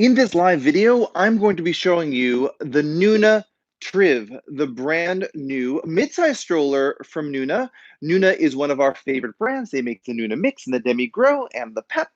In this live video, I'm going to be showing you the Nuna Triv, the brand new mid-size stroller from Nuna. Nuna is one of our favorite brands. They make the Nuna Mix and the Demi Grow and the Pep.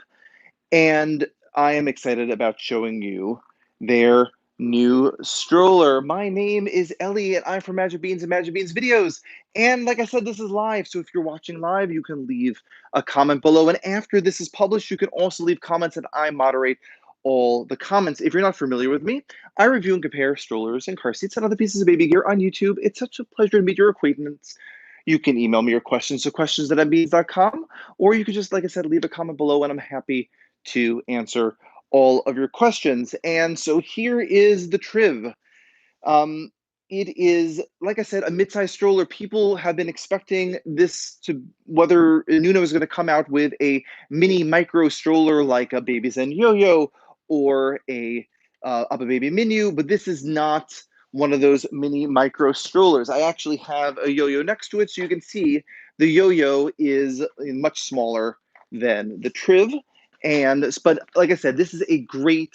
And I am excited about showing you their new stroller. My name is Ellie, and I'm from Magic Beans and Magic Beans Videos. And like I said, this is live. So if you're watching live, you can leave a comment below. And after this is published, you can also leave comments, and I moderate all the comments. If you're not familiar with me, I review and compare strollers and car seats and other pieces of baby gear on YouTube. It's such a pleasure to meet your acquaintance. You can email me your questions to questions@babyz.com, or you could just, like I said, leave a comment below, and I'm happy to answer all of your questions. And so here is the Triv. It is, like I said, a mid-sized stroller. People have been expecting this to, whether Nuna was going to come out with a mini micro stroller like a BABYZEN Yoyo or a UPPAbaby menu, but this is not one of those mini micro strollers. I actually have a Yoyo next to it, so you can see the Yoyo is much smaller than the Triv. But like I said, this is a great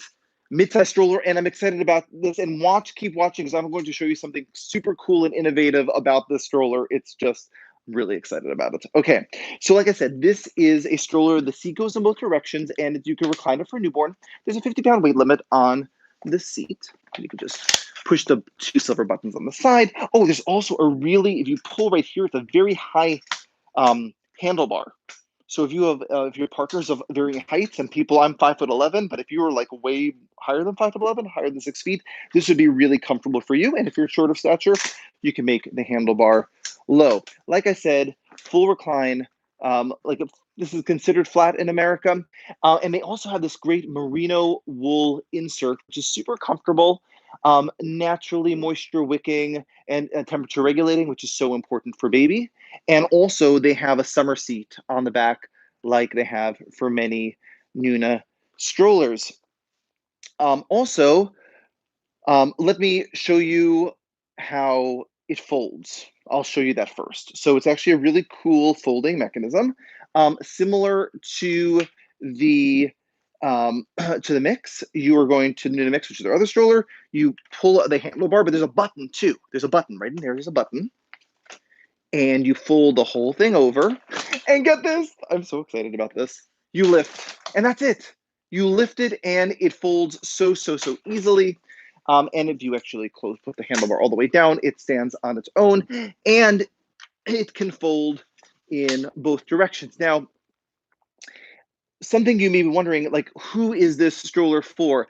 mid-size stroller, and I'm excited about this. And keep watching, because I'm going to show you something super cool and innovative about this stroller. It's just really excited about it. Okay, so like I said, this is a stroller. The seat goes in both directions, and you can recline it for a newborn. There's a 50-pound weight limit on the seat. You can just push the two silver buttons on the side. Oh, there's also a really, if you pull right here, it's a very high handlebar. So if you have, if your partner's of varying heights, and people, I'm 5'11", but if you were like way higher than 5'11", higher than 6 feet, this would be really comfortable for you. And if you're short of stature, you can make the handlebar low. Like I said, full recline. This is considered flat in America. And they also have this great merino wool insert, which is super comfortable, naturally moisture wicking and temperature regulating, which is so important for baby. And also they have a summer seat on the back, like they have for many Nuna strollers. Let me show you how it folds. I'll show you that first. So it's actually a really cool folding mechanism, similar to the to the Mix. You are going to Nuna Mix, which is their other stroller. You pull the handlebar, but there's a button too. There's a button right in there. There's a button, and you fold the whole thing over. And get this, I'm so excited about this. You lift, and that's it. You lift it, and it folds so easily. And if you actually put the handlebar all the way down, it stands on its own, and it can fold in both directions. Now, something you may be wondering, like, who is this stroller for?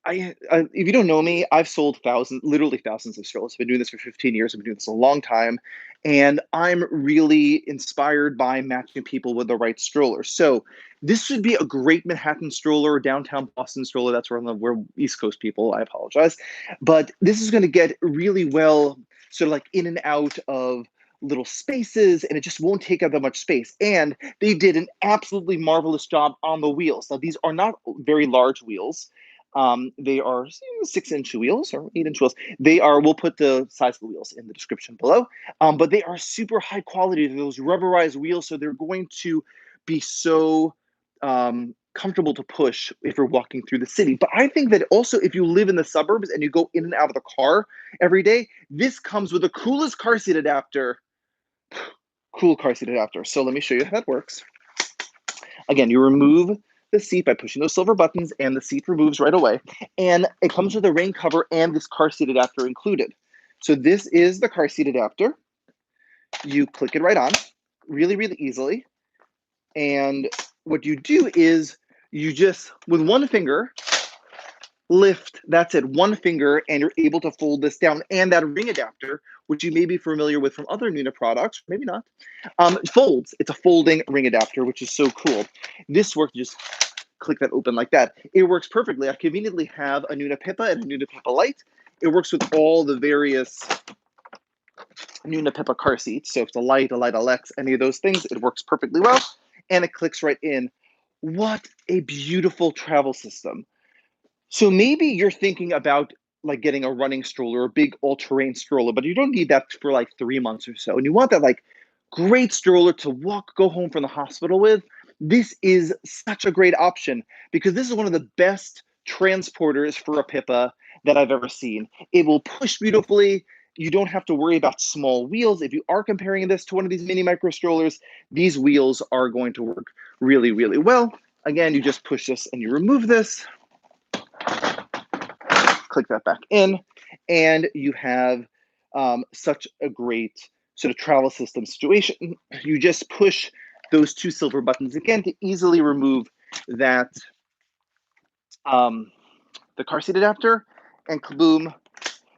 If you don't know me, I've sold literally thousands of strollers. I've been doing this for 15 years. I've been doing this a long time. And I'm really inspired by matching people with the right stroller. So this would be a great Manhattan stroller, downtown Boston stroller. That's where we're East Coast people. I apologize. But this is going to get really well sort of like in and out of little spaces, and it just won't take up that much space. And they did an absolutely marvelous job on the wheels. Now, these are not very large wheels. They are 6-inch wheels or 8-inch wheels. We'll put the size of the wheels in the description below. But they are super high quality. They're those rubberized wheels, so they're going to be so comfortable to push if you're walking through the city. But I think that also, if you live in the suburbs and you go in and out of the car every day, this comes with the coolest car seat adapter. Cool car seat adapter. So let me show you how that works. Again, you remove the seat by pushing those silver buttons, and the seat removes right away. And it comes with a rain cover and this car seat adapter included. So this is the car seat adapter. You click it right on really easily. And what you do is you just, with one finger, lift, that's it, one finger, and you're able to fold this down. And that ring adapter, which you may be familiar with from other Nuna products, maybe not, folds. It's a folding ring adapter, which is so cool. This works, just click that open like that. It works perfectly. I conveniently have a Nuna Pippa and a Nuna Pippa Lite. It works with all the various Nuna Pippa car seats. So if it's a Lite LX, any of those things, it works perfectly well. And it clicks right in. What a beautiful travel system. So maybe you're thinking about like getting a running stroller, a big all-terrain stroller, but you don't need that for like 3 months or so. And you want that like great stroller to go home from the hospital with. This is such a great option because this is one of the best transporters for a Pippa that I've ever seen. It will push beautifully. You don't have to worry about small wheels. If you are comparing this to one of these mini micro strollers, these wheels are going to work really, really well. Again, you just push this and you remove this, click that back in, and you have such a great sort of travel system situation. You just push those two silver buttons again to easily remove that the car seat adapter, and kaboom,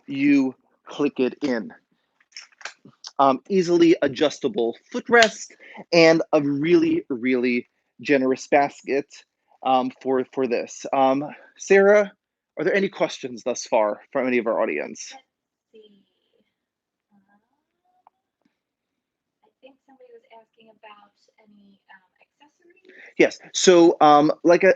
you click it in. Easily adjustable footrest and a really, really generous basket for this. Sarah, are there any questions thus far from any of our audience? Let's see. I think somebody was asking about any accessories. Yes. So, like I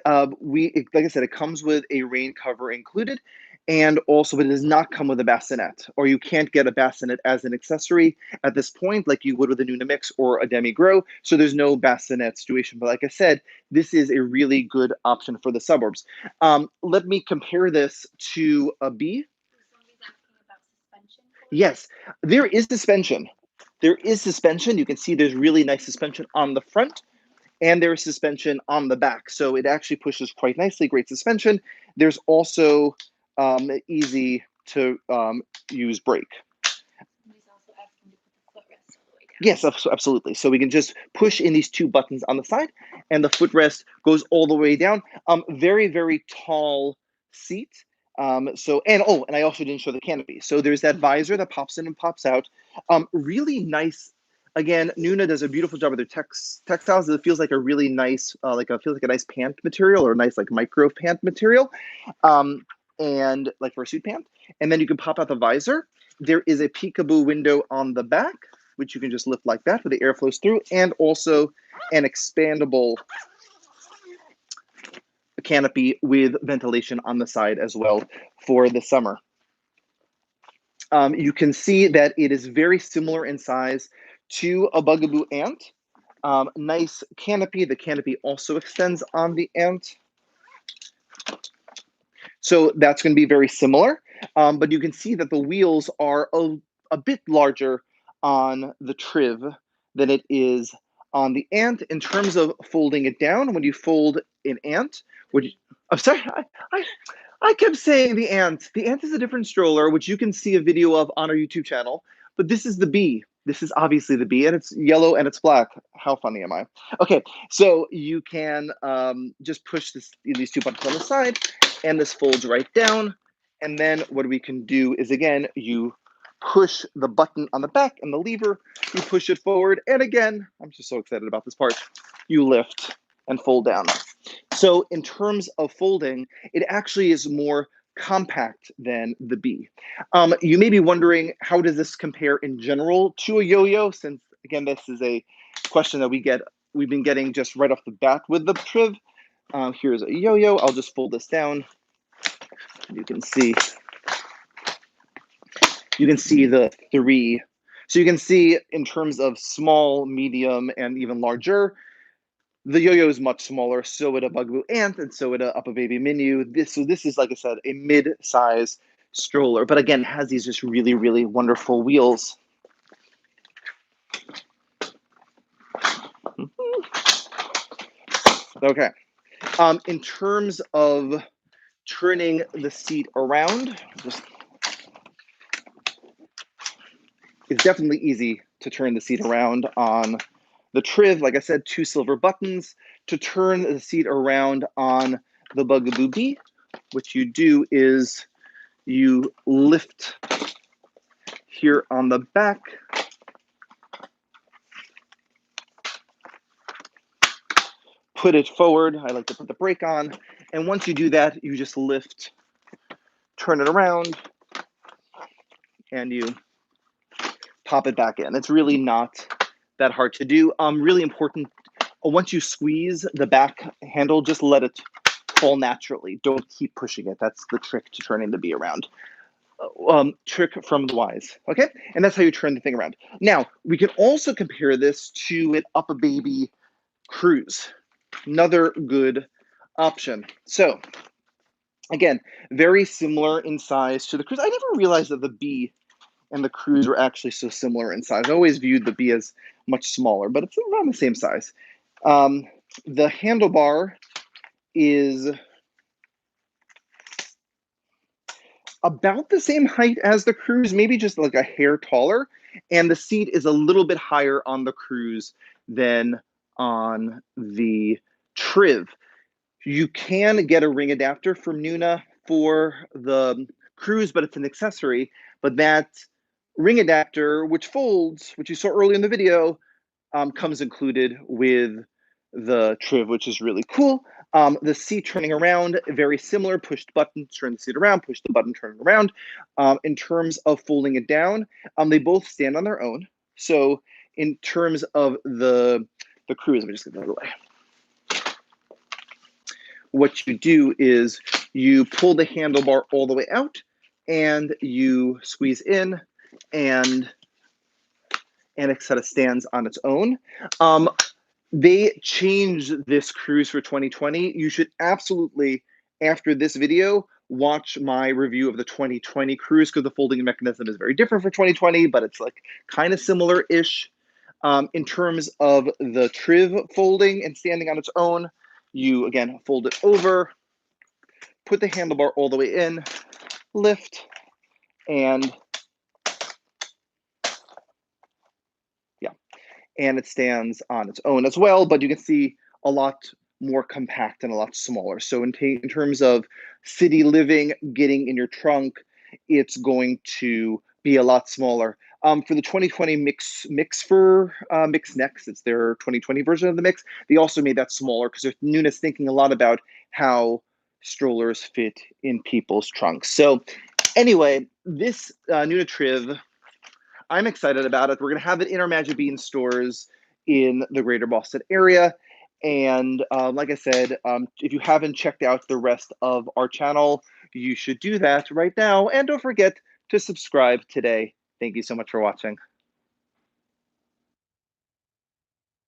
said, it comes with a rain cover included, and also it does not come with a bassinet, or you can't get a bassinet as an accessory at this point, like you would with a Nuna Mix or a Demi Grow. So there's no bassinet situation. But like I said, this is a really good option for the suburbs. Let me compare this to a Bee. Somebody's asking about suspension. Yes, there is suspension. There is suspension. You can see there's really nice suspension on the front, and there's suspension on the back. So it actually pushes quite nicely, great suspension. There's also easy to use brake. Somebody's also asking to put the footrest all the way down. Yes, absolutely. So we can just push in these two buttons on the side, and the footrest goes all the way down. Very, very tall seat. And I also didn't show the canopy. So there's that visor that pops in and pops out. Really nice. Again, Nuna does a beautiful job with their textiles. It feels like a really nice, feels like a nice pant material, or a nice like micro pant material, and like for a suit pant. And then you can pop out the visor. There is a peekaboo window on the back, which you can just lift like that, where the air flows through, and also an expandable canopy with ventilation on the side as well for the summer. You can see that it is very similar in size to a Bugaboo Ant. Nice canopy. The canopy also extends on the Ant. So that's going to be very similar. But you can see that the wheels are a bit larger on the Triv than it is on the Ant. In terms of folding it down, when you fold an Ant, I'm sorry, I kept saying the Ant. The Ant is a different stroller, which you can see a video of on our YouTube channel. But this is the Bee. This is obviously the Bee, and it's yellow and it's black. How funny am I? Okay, so you can just push these two buttons on the side, and this folds right down. And then what we can do is, again, you push the button on the back and the lever, you push it forward, and again, I'm just so excited about this part, you lift and fold down. So in terms of folding, it actually is more compact than the Bee. You may be wondering, how does this compare in general to a yo-yo? Since, again, this is a question that we've been getting just right off the bat with the Triv. Here's a yo-yo. I'll just fold this down. You can see the three. So you can see in terms of small, medium, and even larger, the yo-yo is much smaller. So would a Bugaboo Ant, and so would a UPPAbaby Minu. This is, like I said, a mid-size stroller, but again, has these just really, really wonderful wheels. Okay. In terms of turning the seat around, it's definitely easy to turn the seat around on the Triv. Like I said, two silver buttons. To turn the seat around on the Bugaboo Bee, what you do is you lift here on the back, put it forward. I like to put the brake on. And once you do that, you just lift, turn it around, and you pop it back in. It's really not that hard to do. Really important, once you squeeze the back handle, just let it fall naturally. Don't keep pushing it. That's the trick to turning the Bee around. Trick from the wise, okay? And that's how you turn the thing around. Now, we can also compare this to an UPPAbaby Cruz. Another good option. So Again, very similar in size to the Cruz. I never realized that the Bee and the Cruz were actually so similar in size. I always viewed the Bee as much smaller, but it's around the same size. The handlebar is about the same height as the Cruz, maybe just like a hair taller. And the seat is a little bit higher on the Cruz than on the Triv. You can get a ring adapter from Nuna for the Cruz, but it's an accessory. But that ring adapter, which folds, which you saw earlier in the video, comes included with the Triv, which is really cool. The seat turning around, very similar. Push the button, turn the seat around, push the button, turn it around. In terms of folding it down, they both stand on their own. So in terms of the Cruz, let me just get that away. What you do is you pull the handlebar all the way out and you squeeze in, and it kind of stands on its own. They changed this Cruz for 2020. You should absolutely, after this video, watch my review of the 2020 Cruz, because the folding mechanism is very different for 2020, but it's like kind of similar-ish. In terms of the Triv folding and standing on its own, you, again, fold it over, put the handlebar all the way in, lift, and yeah, and it stands on its own as well, but you can see a lot more compact and a lot smaller. So in terms of city living, getting in your trunk, it's going to be a lot smaller. For the 2020 Mix Next, it's their 2020 version of the Mix. They also made that smaller because Nuna's thinking a lot about how strollers fit in people's trunks. So anyway, this Nuna Triv, I'm excited about it. We're going to have it in our Magic Bean stores in the greater Boston area. And like I said, if you haven't checked out the rest of our channel, you should do that right now. And don't forget to subscribe today. Thank you so much for watching.